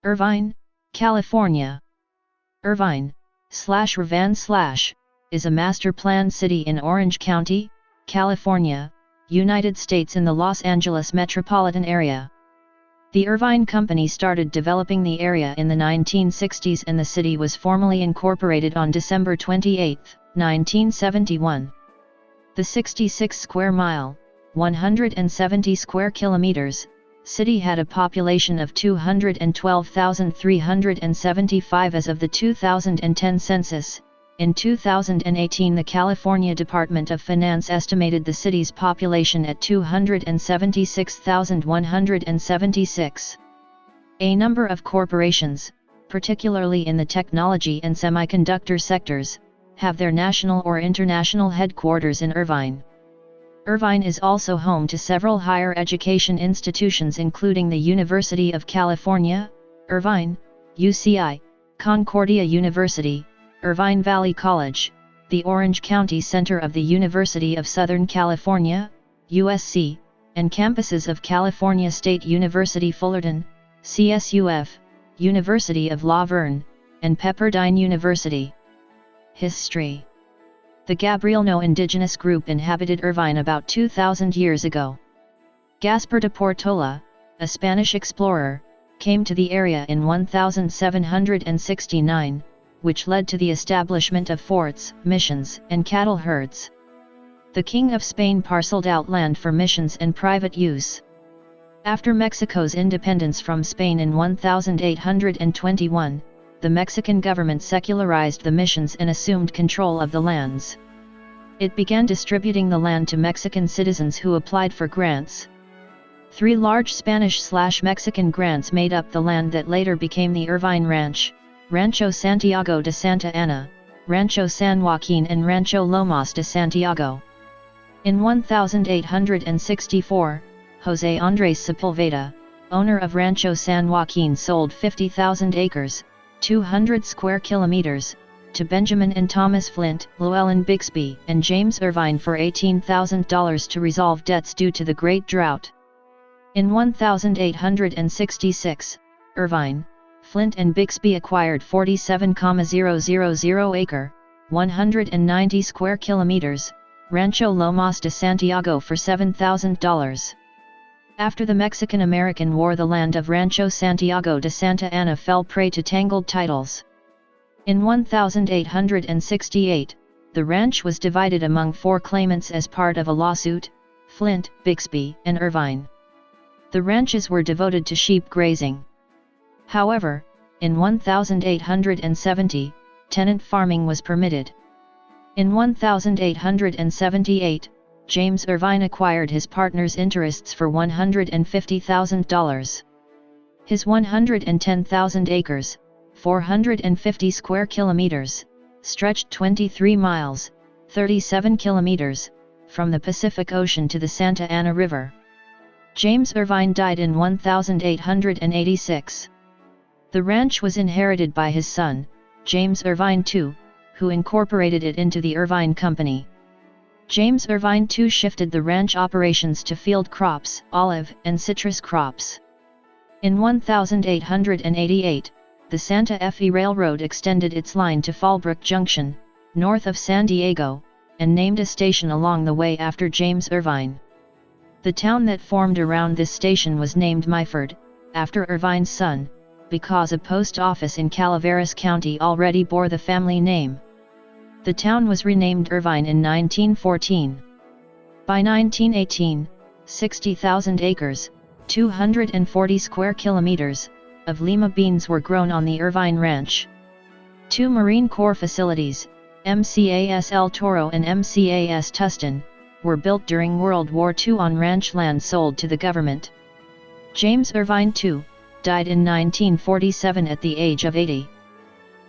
Irvine, California. Irvine/Irvan/ is a master-planned city in Orange County, California, United States in the Los Angeles metropolitan area. The Irvine Company started developing the area in the 1960s and the city was formally incorporated on December 28, 1971. The 66 square mile, 170 square kilometers, city had a population of 212,375 as of the 2010 census. In 2018, the California Department of Finance estimated the city's population at 276,176. A number of corporations, particularly in the technology and semiconductor sectors, have their national or international headquarters in Irvine. Irvine is also home to several higher education institutions including the University of California, Irvine, UCI, Concordia University, Irvine Valley College, the Orange County Center of the University of Southern California, USC, and campuses of California State University Fullerton, CSUF, University of La Verne, and Pepperdine University. History. The Gabrielno indigenous group inhabited Irvine about 2,000 years ago. Gaspar de Portola, a Spanish explorer, came to the area in 1769, which led to the establishment of forts, missions, and cattle herds. The King of Spain parceled out land for missions and private use. After Mexico's independence from Spain in 1821, the Mexican government secularized the missions and assumed control of the lands. It began distributing the land to Mexican citizens who applied for grants. 3 large Spanish/Mexican grants made up the land that later became the Irvine Ranch: Rancho Santiago de Santa Ana, Rancho San Joaquin and Rancho Lomas de Santiago. In 1864, José Andrés Sepulveda, owner of Rancho San Joaquin, sold 50,000 acres, 200 square kilometers, to Benjamin and Thomas Flint, Llewellyn Bixby and James Irvine for $18,000 to resolve debts due to the Great Drought. In 1866, Irvine, Flint and Bixby acquired 47,000 acre, 190 square kilometers, Rancho Lomas de Santiago for $7,000. After the Mexican-American War, the land of Rancho Santiago de Santa Ana fell prey to tangled titles. In 1868, the ranch was divided among 4 claimants as part of a lawsuit: Flint, Bixby, and Irvine. The ranches were devoted to sheep grazing. However, in 1870, tenant farming was permitted. In 1878, James Irvine acquired his partner's interests for $150,000. His 110,000 acres, 450 square kilometers, stretched 23 miles, 37 kilometers, from the Pacific Ocean to the Santa Ana River. James Irvine died in 1886. The ranch was inherited by his son, James Irvine II, who incorporated it into the Irvine Company. James Irvine II shifted the ranch operations to field crops, olive and citrus crops. In 1888, the Santa Fe Railroad extended its line to Fallbrook Junction, north of San Diego, and named a station along the way after James Irvine. The town that formed around this station was named Myford, after Irvine's son, because a post office in Calaveras County already bore the family name. The town was renamed Irvine in 1914. By 1918, 60,000 acres, 240 square kilometers, of lima beans were grown on the Irvine Ranch. 2 Marine Corps facilities, MCAS El Toro and MCAS Tustin, were built during World War II on ranch land sold to the government. James Irvine II died in 1947 at the age of 80.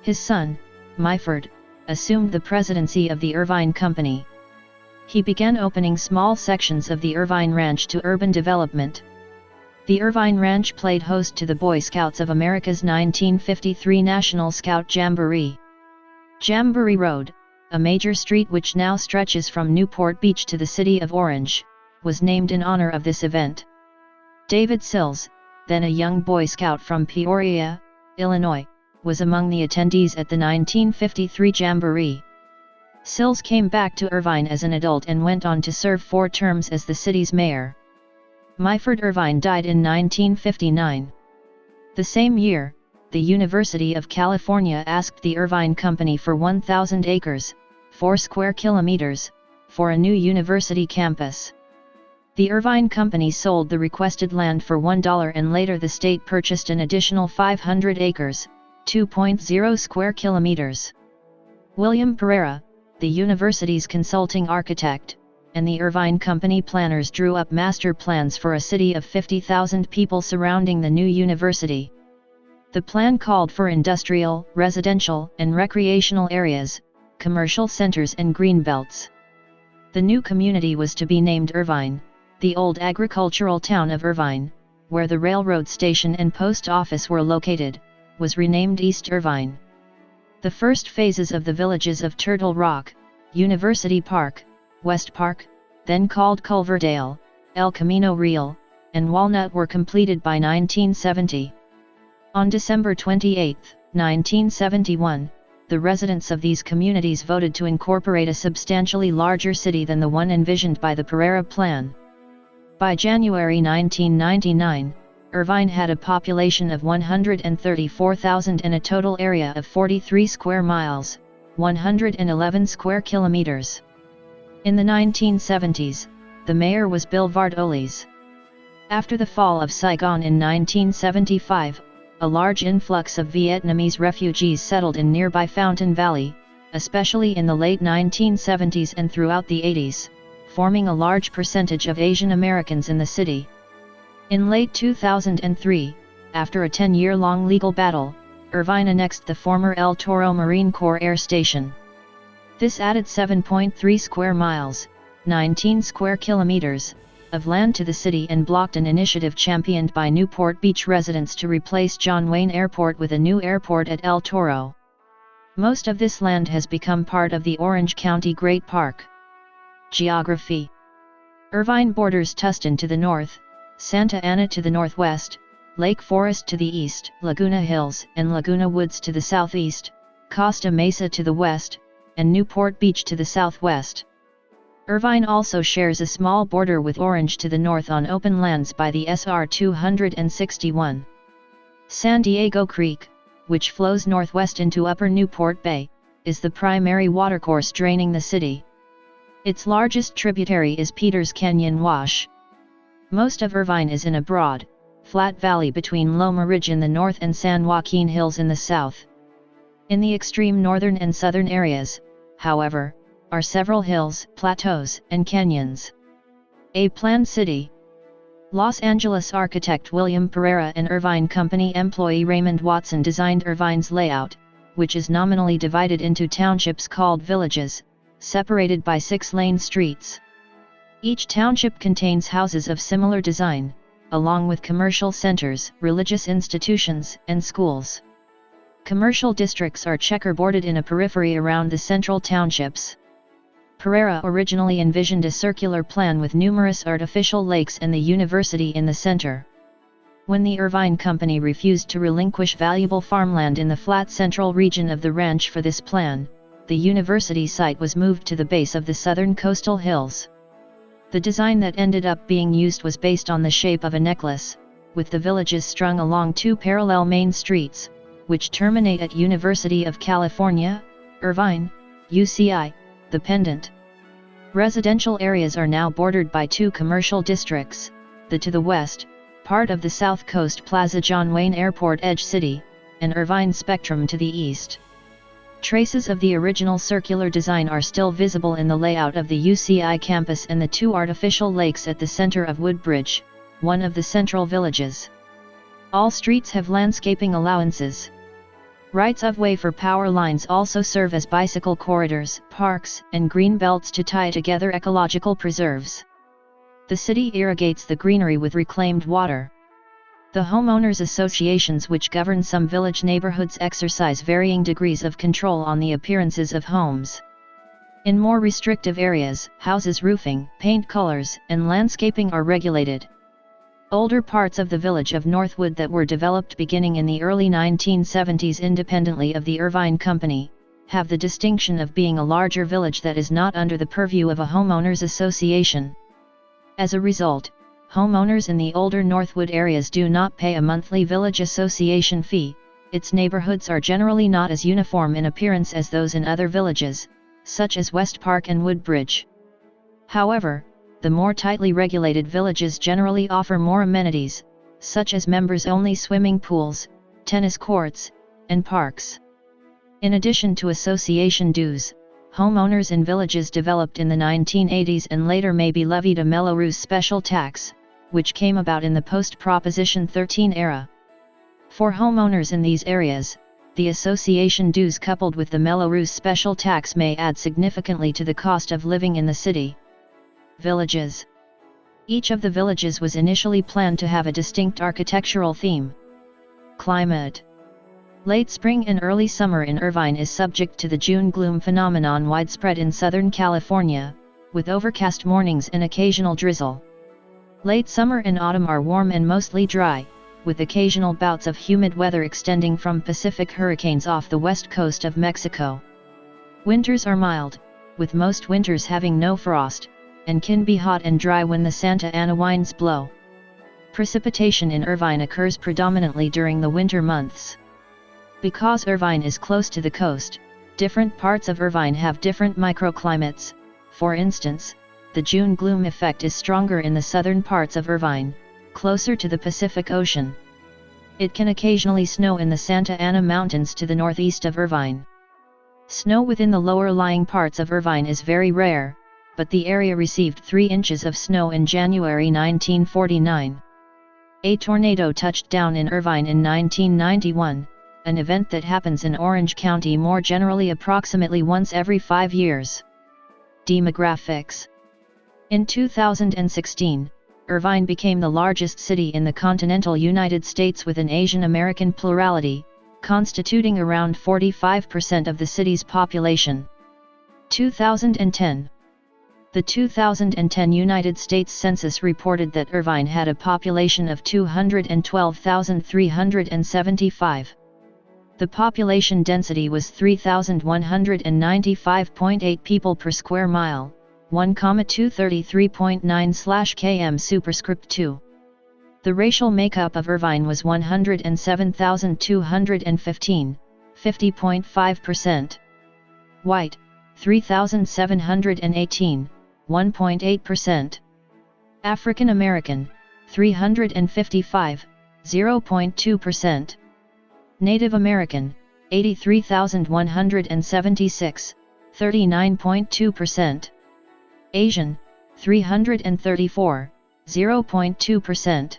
His son, Myford, assumed the presidency of the Irvine Company. He began opening small sections of the Irvine Ranch to urban development. The Irvine Ranch played host to the Boy Scouts of America's 1953 National Scout Jamboree. Jamboree Road, a major street which now stretches from Newport Beach to the city of Orange, was named in honor of this event. David Sills, then a young Boy Scout from Peoria, Illinois, was among the attendees at the 1953 Jamboree. Sills came back to Irvine as an adult and went on to serve 4 terms as the city's mayor. Myford Irvine died in 1959. The same year, the University of California asked the Irvine Company for 1,000 acres, 4 square kilometers, for a new university campus. The Irvine Company sold the requested land for $1 and later the state purchased an additional 500 acres, 2.0 square kilometers. William Pereira, the university's consulting architect, and the Irvine Company planners drew up master plans for a city of 50,000 people surrounding the new university. The plan called for industrial, residential, and recreational areas, commercial centers and greenbelts. The new community was to be named Irvine. The old agricultural town of Irvine, where the railroad station and post office were located, was renamed East Irvine. The first phases of the villages of Turtle Rock, University Park, West Park, then called Culverdale, El Camino Real, and Walnut were completed by 1970. On December 28, 1971, the residents of these communities voted to incorporate a substantially larger city than the one envisioned by the Pereira Plan. By January 1999, Irvine had a population of 134,000 and a total area of 43 square miles, 111 square kilometers. In the 1970s, the mayor was Bill Vardolis. After the fall of Saigon in 1975, a large influx of Vietnamese refugees settled in nearby Fountain Valley, especially in the late 1970s and throughout the 80s, forming a large percentage of Asian Americans in the city. In late 2003, after a 10-year-long legal battle, Irvine annexed the former El Toro Marine Corps Air Station. This added 7.3 square miles, 19 square kilometers, of land to the city and blocked an initiative championed by Newport Beach residents to replace John Wayne Airport with a new airport at El Toro. Most of this land has become part of the Orange County Great Park. Geography: Irvine borders Tustin to the north, Santa Ana to the northwest, Lake Forest to the east, Laguna Hills and Laguna Woods to the southeast, Costa Mesa to the west, and Newport Beach to the southwest. Irvine also shares a small border with Orange to the north on open lands by the SR 261. San Diego Creek, which flows northwest into Upper Newport Bay, is the primary watercourse draining the city. Its largest tributary is Peters Canyon Wash. Most of Irvine is in a broad, flat valley between Loma Ridge in the north and San Joaquin Hills in the south. In the extreme northern and southern areas, however, are several hills, plateaus, and canyons. A planned city. Los Angeles architect William Pereira and Irvine Company employee Raymond Watson designed Irvine's layout, which is nominally divided into townships called villages, separated by 6-lane streets. Each township contains houses of similar design, along with commercial centers, religious institutions, and schools. Commercial districts are checkerboarded in a periphery around the central townships. Pereira originally envisioned a circular plan with numerous artificial lakes and the university in the center. When the Irvine Company refused to relinquish valuable farmland in the flat central region of the ranch for this plan, the university site was moved to the base of the southern coastal hills. The design that ended up being used was based on the shape of a necklace, with the villages strung along 2 parallel main streets, which terminate at University of California, Irvine, UCI, the pendant. Residential areas are now bordered by 2 commercial districts, the to the west, part of the South Coast Plaza John Wayne Airport Edge City, and Irvine Spectrum to the east. Traces of the original circular design are still visible in the layout of the UCI campus and the 2 artificial lakes at the center of Woodbridge, one of the central villages. All streets have landscaping allowances. Rights-of-way for power lines also serve as bicycle corridors, parks, and green belts to tie together ecological preserves. The city irrigates the greenery with reclaimed water. The homeowners' associations which govern some village neighborhoods exercise varying degrees of control on the appearances of homes. In more restrictive areas, houses' roofing, paint colors, and landscaping are regulated. Older parts of the village of Northwood that were developed beginning in the early 1970s independently of the Irvine Company, have the distinction of being a larger village that is not under the purview of a homeowners association. As a result, homeowners in the older Northwood areas do not pay a monthly village association fee. Its neighborhoods are generally not as uniform in appearance as those in other villages, such as West Park and Woodbridge. However, the more tightly regulated villages generally offer more amenities, such as members-only swimming pools, tennis courts, and parks. In addition to association dues, homeowners in villages developed in the 1980s and later may be levied a Mello-Roos special tax, which came about in the post-Proposition 13 era. For homeowners in these areas, the association dues coupled with the Mello-Roos special tax may add significantly to the cost of living in the city. Villages. Each of the villages was initially planned to have a distinct architectural theme. Climate. Late spring and early summer in Irvine is subject to the June gloom phenomenon widespread in Southern California, with overcast mornings and occasional drizzle. Late summer and autumn are warm and mostly dry, with occasional bouts of humid weather extending from Pacific hurricanes off the west coast of Mexico. Winters are mild, with most winters having no frost, and can be hot and dry when the Santa Ana winds blow. Precipitation in Irvine occurs predominantly during the winter months. Because Irvine is close to the coast, different parts of Irvine have different microclimates. For instance, the June gloom effect is stronger in the southern parts of Irvine, closer to the Pacific Ocean. It can occasionally snow in the Santa Ana Mountains to the northeast of Irvine. Snow within the lower-lying parts of Irvine is very rare, but the area received 3 inches of snow in January 1949. A tornado touched down in Irvine in 1991, an event that happens in Orange County more generally approximately once every 5 years. Demographics. In 2016, Irvine became the largest city in the continental United States with an Asian American plurality, constituting around 45% of the city's population. 2010. The 2010 United States Census reported that Irvine had a population of 212,375. The population density was 3,195.8 people per square mile, 1,233.9/km superscript 2. The racial makeup of Irvine was 107,215, 50.5%. White, 3,718, 1.8%. African American, 355, 0.2%. Native American, 83,176, 39.2%. Asian, 334, 0.2%.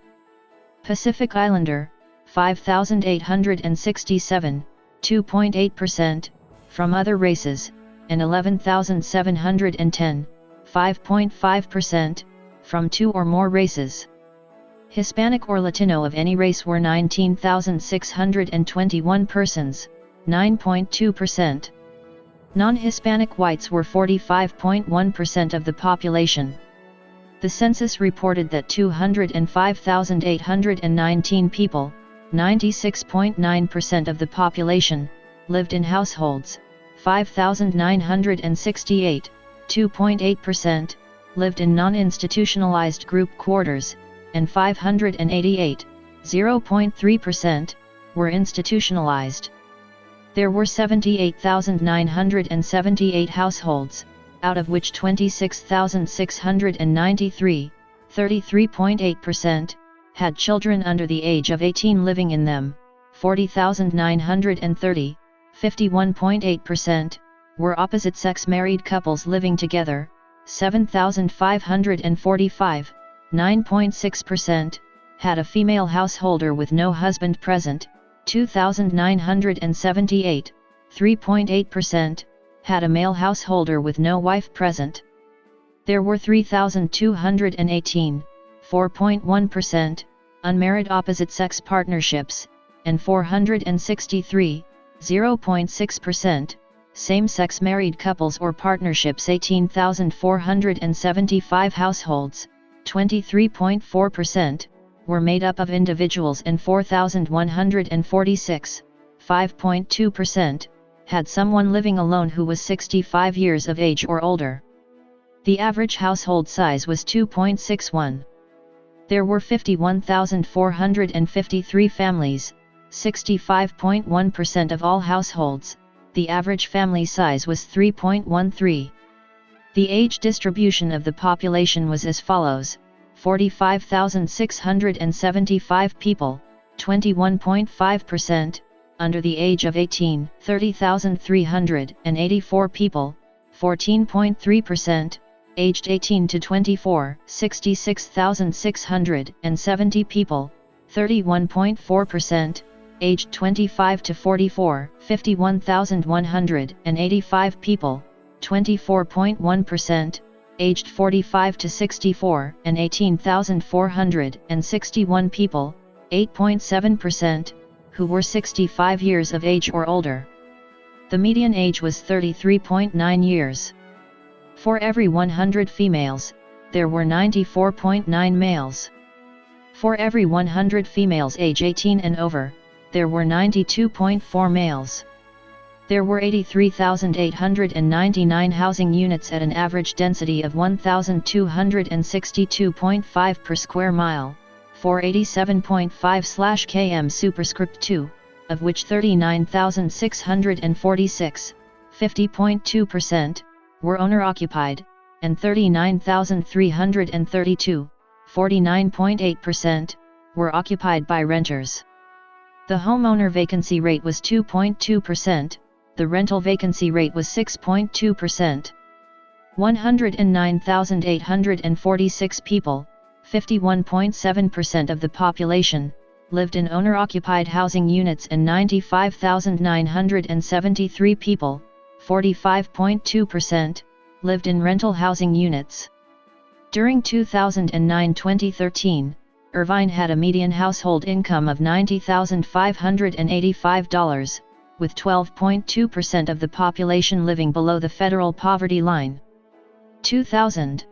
Pacific Islander, 5,867, 2.8%, from other races, and 11,710, 5.5%, from 2 or more races. Hispanic or Latino of any race were 19,621 persons, 9.2%. Non-Hispanic whites were 45.1% of the population. The census reported that 205,819 people, 96.9% of the population, lived in households, 5,968, 2.8%, lived in non-institutionalized group quarters, and 588, 0.3%, were institutionalized. There were 78,978 households, out of which 26,693, 33.8%, had children under the age of 18 living in them, 40,930, 51.8%, were opposite-sex married couples living together, 7,545, 9.6%, had a female householder with no husband present, 2,978, 3.8%, had a male householder with no wife present. There were 3,218, 4.1%, unmarried opposite-sex partnerships, and 463, 0.6%, same-sex married couples or partnerships. 18,475 households, 23.4%, were made up of individuals and 4,146, 5.2%, had someone living alone who was 65 years of age or older. The average household size was 2.61. There were 51,453 families, 65.1% of all households. The average family size was 3.13. The age distribution of the population was as follows: 45,675 people, 21.5%, under the age of 18, 30,384 people, 14.3%, aged 18 to 24, 66,670 people, 31.4%, aged 25 to 44, 51,185 people, 24.1%, aged 45 to 64, and 18,461 people, 8.7%, who were 65 years of age or older. The median age was 33.9 years. For every 100 females, there were 94.9 males. For every 100 females age 18 and over, there were 92.4 males. There were 83,899 housing units at an average density of 1,262.5 per square mile, 487.5/km superscript 2, of which 39,646, 50.2%, were owner-occupied, and 39,332, 49.8%, were occupied by renters. The homeowner vacancy rate was 2.2%, the rental vacancy rate was 6.2%. 109,846 people, 51.7% of the population, lived in owner-occupied housing units, and 95,973 people, 45.2%, lived in rental housing units. During 2009-2013, Irvine had a median household income of $90,585, with 12.2% of the population living below the federal poverty line. 2000.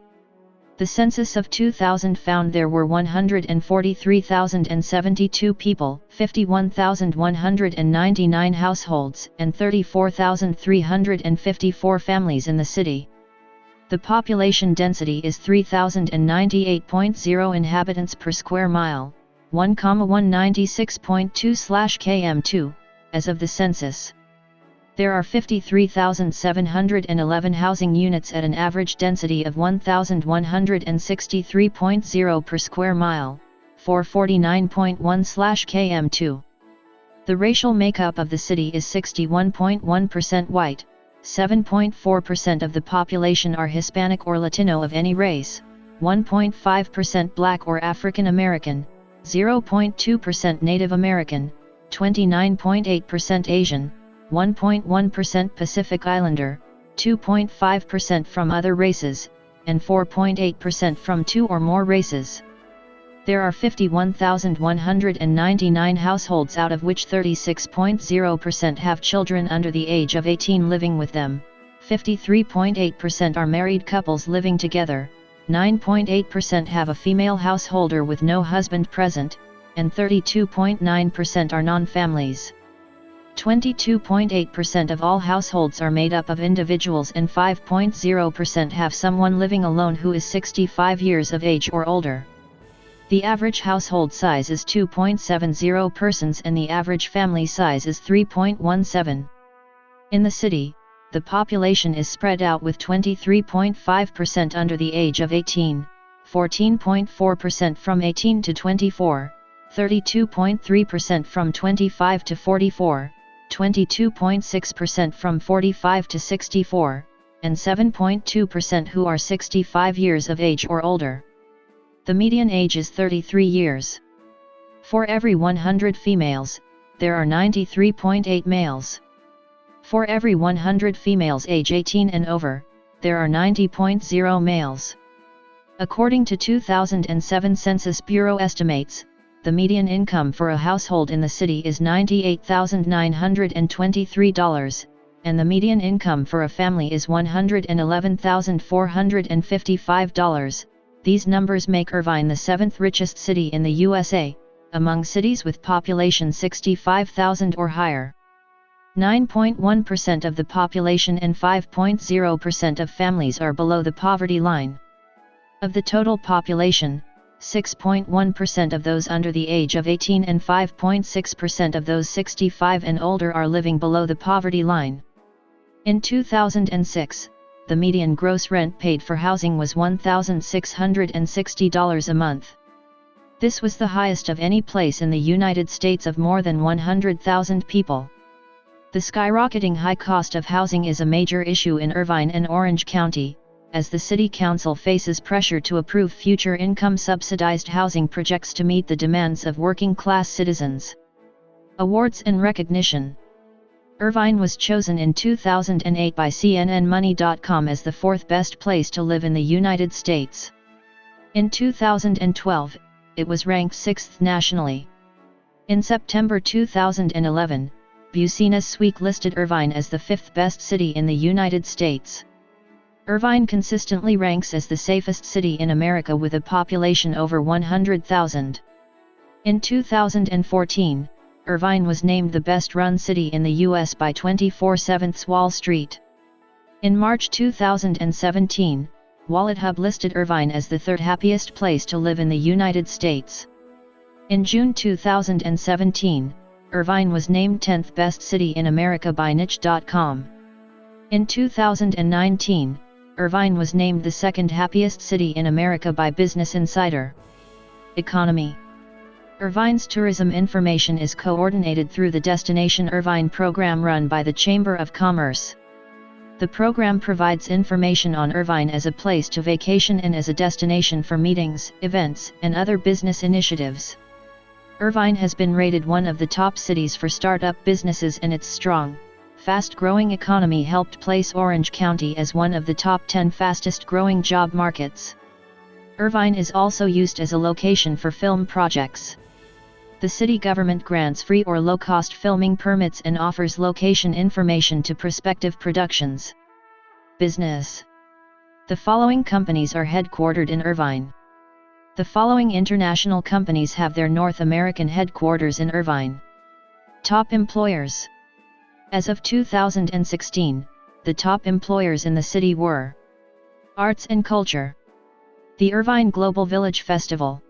The census of 2000 found there were 143,072 people, 51,199 households, and 34,354 families in the city. The population density is 3,098.0 inhabitants per square mile, 1,196.2/km2, as of the census. There are 53,711 housing units at an average density of 1,163.0 per square mile, 449.1/km2. The racial makeup of the city is 61.1% white, 7.4% of the population are Hispanic or Latino of any race, 1.5% Black or African American, 0.2% Native American, 29.8% Asian, 1.1% Pacific Islander, 2.5% from other races, and 4.8% from two or more races. There are 51,199 households, out of which 36.0% have children under the age of 18 living with them, 53.8% are married couples living together, 9.8% have a female householder with no husband present, and 32.9% are non-families. 22.8% of all households are made up of individuals, and 5.0% have someone living alone who is 65 years of age or older. The average household size is 2.70 persons and the average family size is 3.17. In the city, the population is spread out with 23.5% under the age of 18, 14.4% from 18 to 24, 32.3% from 25 to 44, 22.6% from 45 to 64, and 7.2% who are 65 years of age or older. The median age is 33 years. For every 100 females, there are 93.8 males. For every 100 females age 18 and over, there are 90.0 males. According to 2007 Census Bureau estimates, the median income for a household in the city is $98,923, and the median income for a family is $111,455, These numbers make Irvine the seventh richest city in the USA, among cities with population 65,000 or higher. 9.1% of the population and 5.0% of families are below the poverty line. Of the total population, 6.1% of those under the age of 18 and 5.6% of those 65 and older are living below the poverty line. In 2006, the median gross rent paid for housing was $1,660 a month. This was the highest of any place in the United States of more than 100,000 people. The skyrocketing high cost of housing is a major issue in Irvine and Orange County, as the City Council faces pressure to approve future income-subsidized housing projects to meet the demands of working-class citizens. Awards and recognition. Irvine was chosen in 2008 by CNNmoney.com as the fourth best place to live in the United States. In 2012, it was ranked sixth nationally. In September 2011, Business Week listed Irvine as the fifth best city in the United States. Irvine consistently ranks as the safest city in America with a population over 100,000. In 2014, Irvine was named the best-run city in the U.S. by 24/7 Wall Street. In March 2017, WalletHub listed Irvine as the third happiest place to live in the United States. In June 2017, Irvine was named 10th best city in America by Niche.com. In 2019, Irvine was named the second happiest city in America by Business Insider. Economy. Irvine's tourism information is coordinated through the Destination Irvine program run by the Chamber of Commerce. The program provides information on Irvine as a place to vacation and as a destination for meetings, events, and other business initiatives. Irvine has been rated one of the top cities for startup businesses, and its strong, fast-growing economy helped place Orange County as one of the top 10 fastest-growing job markets. Irvine is also used as a location for film projects. The city government grants free or low-cost filming permits and offers location information to prospective productions. Business. The following companies are headquartered in Irvine. The following international companies have their North American headquarters in Irvine. Top employers. As of 2016, the top employers in the city were: Arts and Culture. The Irvine Global Village Festival.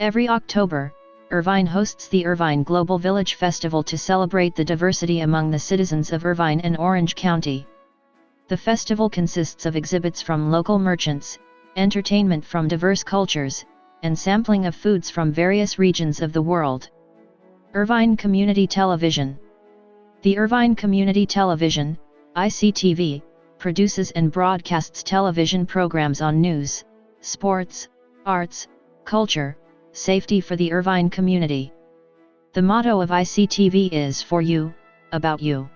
Every October, Irvine hosts the Irvine Global Village Festival to celebrate the diversity among the citizens of Irvine and Orange County. The festival consists of exhibits from local merchants, entertainment from diverse cultures, and sampling of foods from various regions of the world. Irvine Community Television. The Irvine Community Television, ICTV, produces and broadcasts television programs on news, sports, arts, culture, safety for the Irvine community. The motto of ICTV is "For You, About You."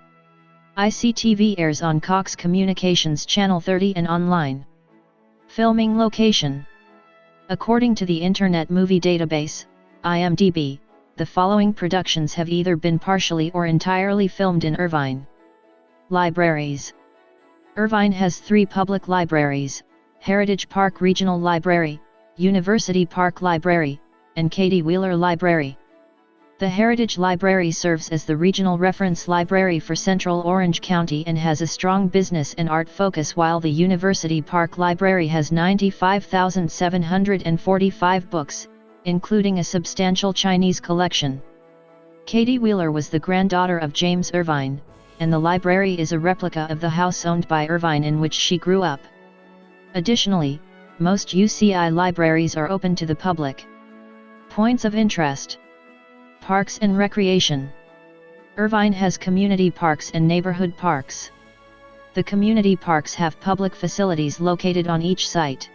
ICTV airs on Cox Communications Channel 30 and online. Filming location. According to the Internet Movie Database, IMDb, the following productions have either been partially or entirely filmed in Irvine. Libraries. Irvine has 3 public libraries: Heritage Park Regional Library, University Park Library, and Katie Wheeler Library. The Heritage Library serves as the regional reference library for Central Orange County and has a strong business and art focus, while the University Park Library has 95,745 books, including a substantial Chinese collection. Katie Wheeler was the granddaughter of James Irvine, and the library is a replica of the house owned by Irvine in which she grew up. Additionally, most UCI libraries are open to the public. Points of interest. Parks and recreation. Irvine has community parks and neighborhood parks. The community parks have public facilities located on each site.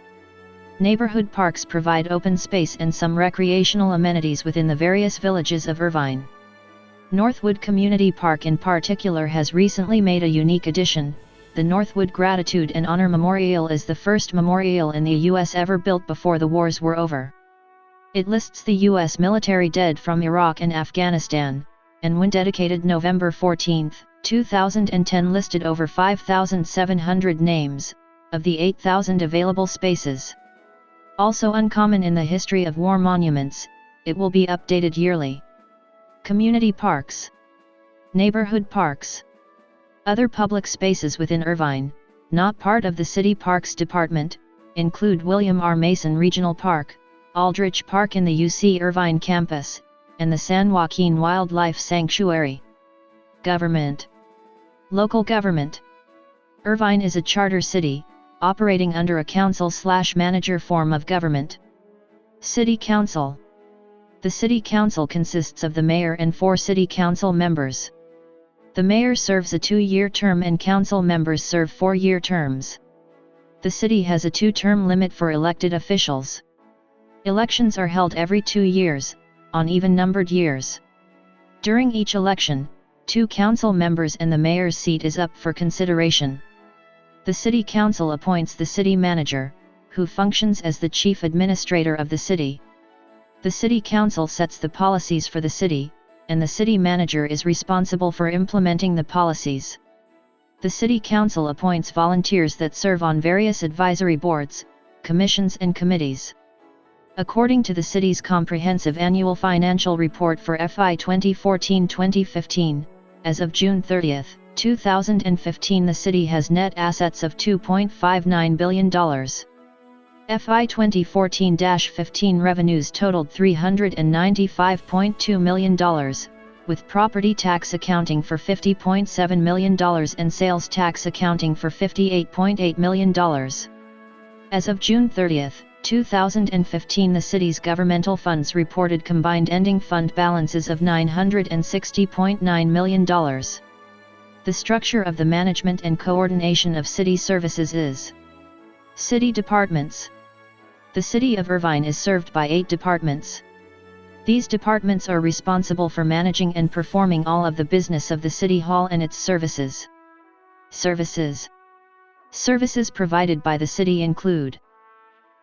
Neighborhood parks provide open space and some recreational amenities within the various villages of Irvine. Northwood Community Park in particular has recently made a unique addition. The Northwood Gratitude and Honor Memorial is the first memorial in the U.S. ever built before the wars were over. It lists the U.S. military dead from Iraq and Afghanistan, and when dedicated November 14, 2010 listed over 5,700 names, of the 8,000 available spaces. Also uncommon in the history of war monuments, it will be updated yearly. Community parks. Neighborhood parks. Other public spaces within Irvine, not part of the City Parks Department, include William R. Mason Regional Park, Aldrich Park in the UC Irvine campus, and the San Joaquin Wildlife Sanctuary. Government. Local government. Irvine is a charter city, operating under a council/manager form of government. City Council. The City Council consists of the mayor and 4 city council members. The mayor serves a 2-year term and council members serve 4-year terms. The city has a 2-term limit for elected officials. Elections are held every 2 years, on even-numbered years. During each election, 2 council members and the mayor's seat is up for consideration. The City Council appoints the city manager, who functions as the chief administrator of the city. The City Council sets the policies for the city, and the city manager is responsible for implementing the policies. The City Council appoints volunteers that serve on various advisory boards, commissions and committees. According to the city's comprehensive annual financial report for FY 2014-2015, as of June 30, 2015, the city has net assets of $2.59 billion. FY 2014-15 revenues totaled $395.2 million, with property tax accounting for $50.7 million and sales tax accounting for $58.8 million. As of June 30, 2015, the city's governmental funds reported combined ending fund balances of $960.9 million. The structure of the management and coordination of city services is: City Departments. The City of Irvine is served by 8 departments. These departments are responsible for managing and performing all of the business of the City Hall and its services. Services. Services provided by the city include: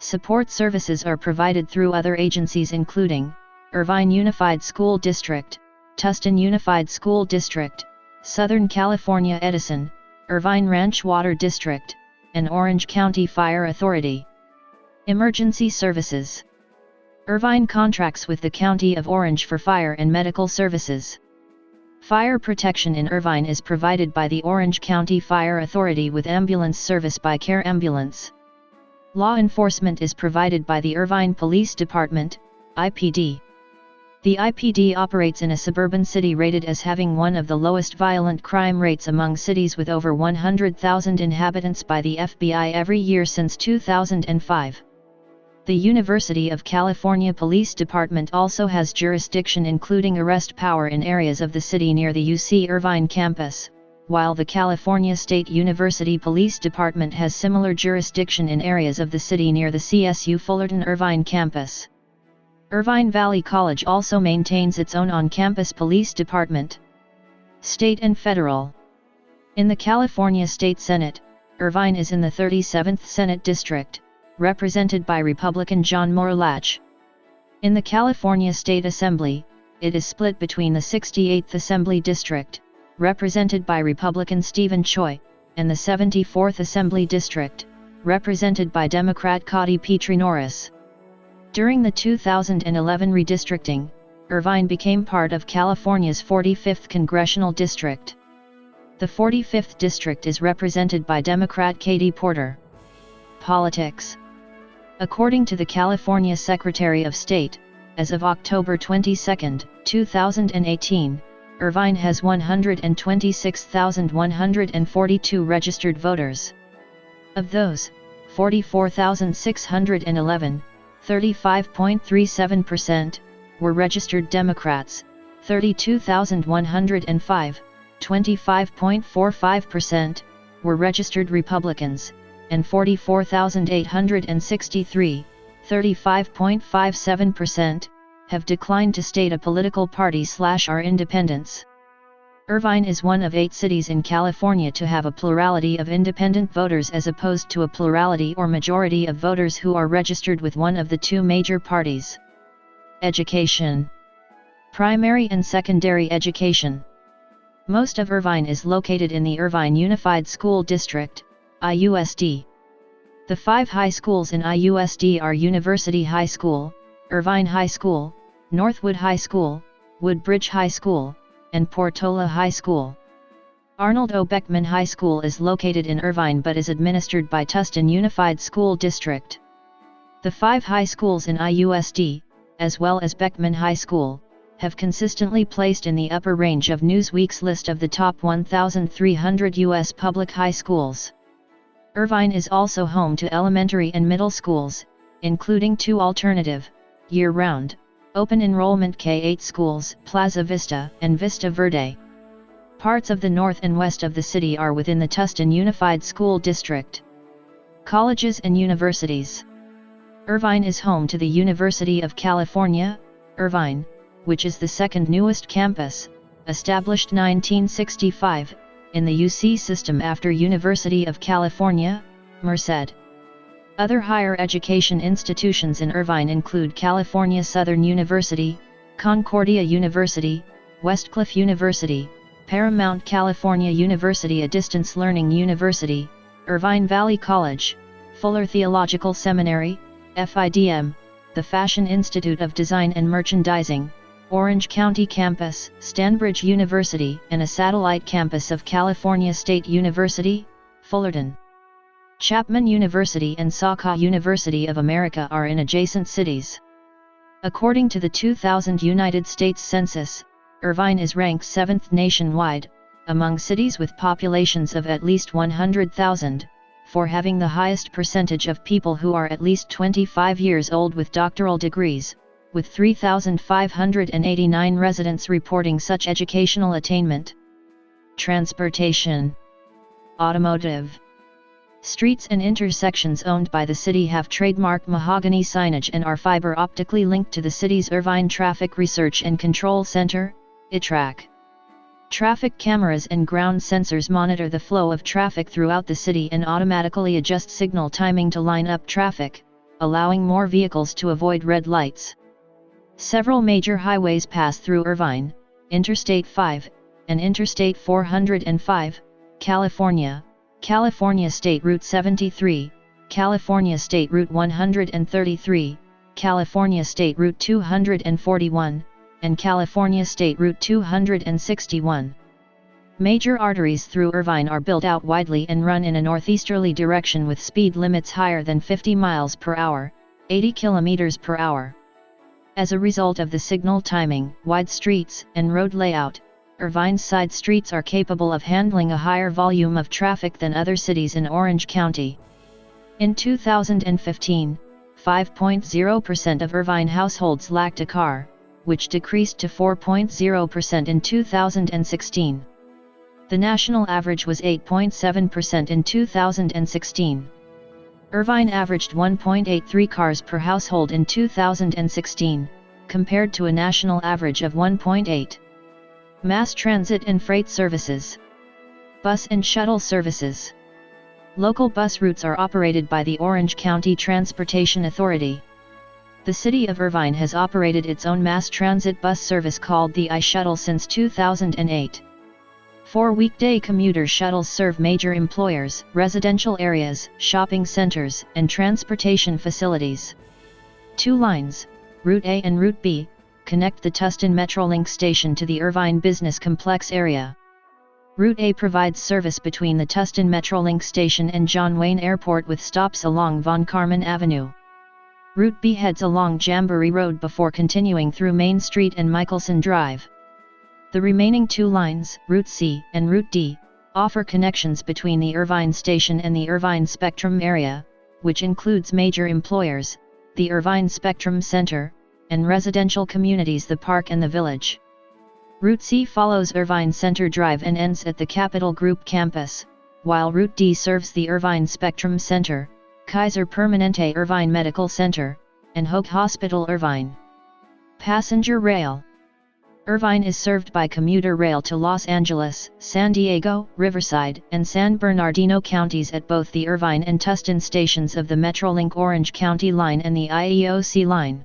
support services are provided through other agencies including Irvine Unified School District, Tustin Unified School District, Southern California Edison, Irvine Ranch Water District, and Orange County Fire Authority. Emergency services. Irvine contracts with the County of Orange for fire and medical services. Fire protection in Irvine is provided by the Orange County Fire Authority with ambulance service by Care Ambulance. Law enforcement is provided by the Irvine Police Department, IPD. The IPD operates in a suburban city rated as having one of the lowest violent crime rates among cities with over 100,000 inhabitants by the FBI every year since 2005. The University of California Police Department also has jurisdiction including arrest power in areas of the city near the UC Irvine campus, while the California State University Police Department has similar jurisdiction in areas of the city near the CSU Fullerton Irvine campus. Irvine Valley College also maintains its own on-campus police department. State and federal. In the California State Senate, Irvine is in the 37th Senate District, represented by Republican John Morlach. In the California State Assembly, it is split between the 68th Assembly District, represented by Republican Stephen Choi, and the 74th Assembly District, represented by Democrat Cotty Petrie Norris. During the 2011 redistricting, Irvine became part of California's 45th Congressional District. The 45th District is represented by Democrat Katie Porter. Politics. According to the California Secretary of State, as of October 22, 2018, Irvine has 126,142 registered voters. Of those, 44,611, 35.37%, were registered Democrats, 32,105, 25.45%, were registered Republicans, and 44,863, 35.57%, have declined to state a political party/are independents. Irvine is one of 8 cities in California to have a plurality of independent voters as opposed to a plurality or majority of voters who are registered with one of the 2 major parties. Education. Primary and secondary education. Most of Irvine is located in the Irvine Unified School District, IUSD. The 5 high schools in IUSD are University High School, Irvine High School, Northwood High School, Woodbridge High School, and Portola High School. Arnold O. Beckman High School is located in Irvine but is administered by Tustin Unified School District. The 5 high schools in IUSD, as well as Beckman High School, have consistently placed in the upper range of Newsweek's list of the top 1,300 U.S. public high schools. Irvine is also home to elementary and middle schools, including 2 alternative, year-round, open enrollment K-8 schools, Plaza Vista and Vista Verde. Parts of the north and west of the city are within the Tustin Unified School District. Colleges and universities. Irvine is home to the University of California, Irvine, which is the second newest campus, established 1965, in the UC system after University of California, Merced. Other higher education institutions in Irvine include California Southern University, Concordia University, Westcliff University, Paramount California University, a distance learning university, Irvine Valley College, Fuller Theological Seminary, FIDM, the Fashion Institute of Design and Merchandising, Orange County Campus, Stanbridge University, and a satellite campus of California State University, Fullerton. Chapman University and Saukha University of America are in adjacent cities. According to the 2000 United States Census, Irvine is ranked 7th nationwide, among cities with populations of at least 100,000, for having the highest percentage of people who are at least 25 years old with doctoral degrees, with 3,589 residents reporting such educational attainment. Transportation. Automotive. Streets and intersections owned by the city have trademark mahogany signage and are fiber optically linked to the city's Irvine Traffic Research and Control Center, ITRAC. Traffic cameras and ground sensors monitor the flow of traffic throughout the city and automatically adjust signal timing to line up traffic, allowing more vehicles to avoid red lights. Several major highways pass through Irvine: Interstate 5, and Interstate 405, California, California State Route 73, California State Route 133, California State Route 241, and California State Route 261. Major arteries through Irvine are built out widely and run in a northeasterly direction with speed limits higher than 50 miles per hour, 80 kilometers per hour. As a result of the signal timing, wide streets, and road layout, Irvine's side streets are capable of handling a higher volume of traffic than other cities in Orange County. In 2015, 5.0% of Irvine households lacked a car, which decreased to 4.0% in 2016. The national average was 8.7% in 2016. Irvine averaged 1.83 cars per household in 2016, compared to a national average of 1.8. Mass transit and freight services. Bus and shuttle services. Local bus routes are operated by the Orange County Transportation Authority. The city of Irvine has operated its own mass transit bus service called the iShuttle since 2008. 4 weekday commuter shuttles serve major employers, residential areas, shopping centers, and transportation facilities. 2 lines, Route A and Route B, connect the Tustin Metrolink station to the Irvine Business Complex area. Route A provides service between the Tustin Metrolink station and John Wayne Airport with stops along Von Karman Avenue. Route B heads along Jamboree Road before continuing through Main Street and Michelson Drive. The remaining 2 lines, Route C and Route D, offer connections between the Irvine station and the Irvine Spectrum area, which includes major employers, the Irvine Spectrum Center, and residential communities the Park and the Village. Route C follows Irvine Center Drive and ends at the Capital Group campus, while Route D serves the Irvine Spectrum Center, Kaiser Permanente Irvine Medical Center, and Hoag Hospital Irvine. Passenger rail. Irvine is served by commuter rail to Los Angeles, San Diego, Riverside, and San Bernardino counties at both the Irvine and Tustin stations of the Metrolink Orange County Line and the IEOC Line.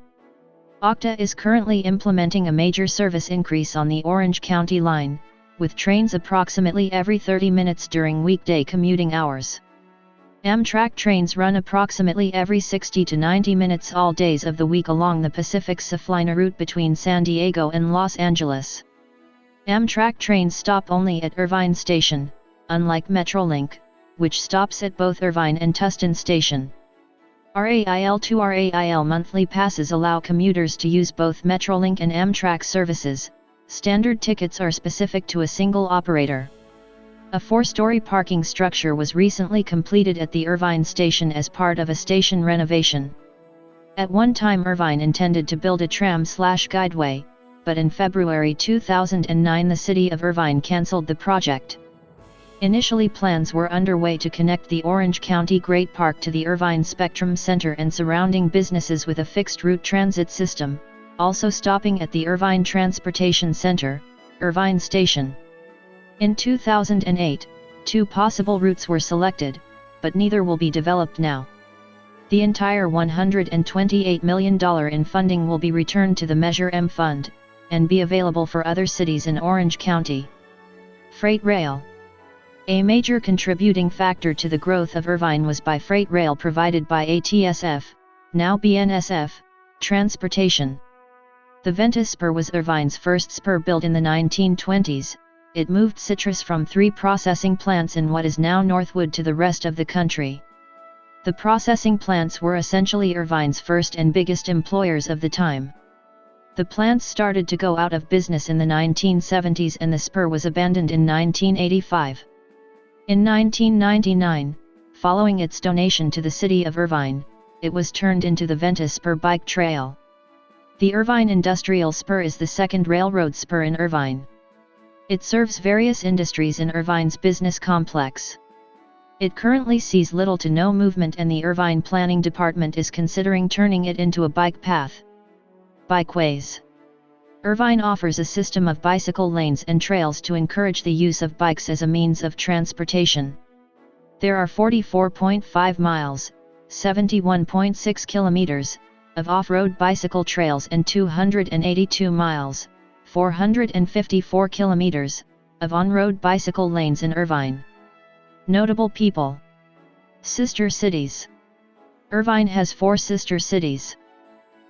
OCTA is currently implementing a major service increase on the Orange County Line, with trains approximately every 30 minutes during weekday commuting hours. Amtrak trains run approximately every 60 to 90 minutes all days of the week along the Pacific Surfliner route between San Diego and Los Angeles. Amtrak trains stop only at Irvine Station, unlike Metrolink, which stops at both Irvine and Tustin Station. RAIL-2 RAIL monthly passes allow commuters to use both Metrolink and Amtrak services. Standard tickets are specific to a single operator. A 4-story parking structure was recently completed at the Irvine station as part of a station renovation. At one time Irvine intended to build a tram/guideway, but in February 2009 the city of Irvine cancelled the project. Initially plans were underway to connect the Orange County Great Park to the Irvine Spectrum Center and surrounding businesses with a fixed-route transit system, also stopping at the Irvine Transportation Center, Irvine Station. In 2008, 2 possible routes were selected, but neither will be developed now. The entire $128 million in funding will be returned to the Measure M Fund, and be available for other cities in Orange County. Freight rail. A major contributing factor to the growth of Irvine was by freight rail provided by ATSF, now BNSF, Transportation. The Ventus Spur was Irvine's first spur built in the 1920s. It moved citrus from 3 processing plants in what is now Northwood to the rest of the country. The processing plants were essentially Irvine's first and biggest employers of the time. The plants started to go out of business in the 1970s and the spur was abandoned in 1985. In 1999, following its donation to the city of Irvine, it was turned into the Ventus Spur Bike Trail. The Irvine Industrial Spur is the second railroad spur in Irvine. It serves various industries in Irvine's business complex. It currently sees little to no movement and the Irvine Planning Department is considering turning it into a bike path. Bikeways. Irvine offers a system of bicycle lanes and trails to encourage the use of bikes as a means of transportation. There are 44.5 miles, 71.6 kilometers, of off-road bicycle trails and 282 miles, 454 kilometers, of on-road bicycle lanes in Irvine. Notable people. Sister cities. Irvine has 4 sister cities.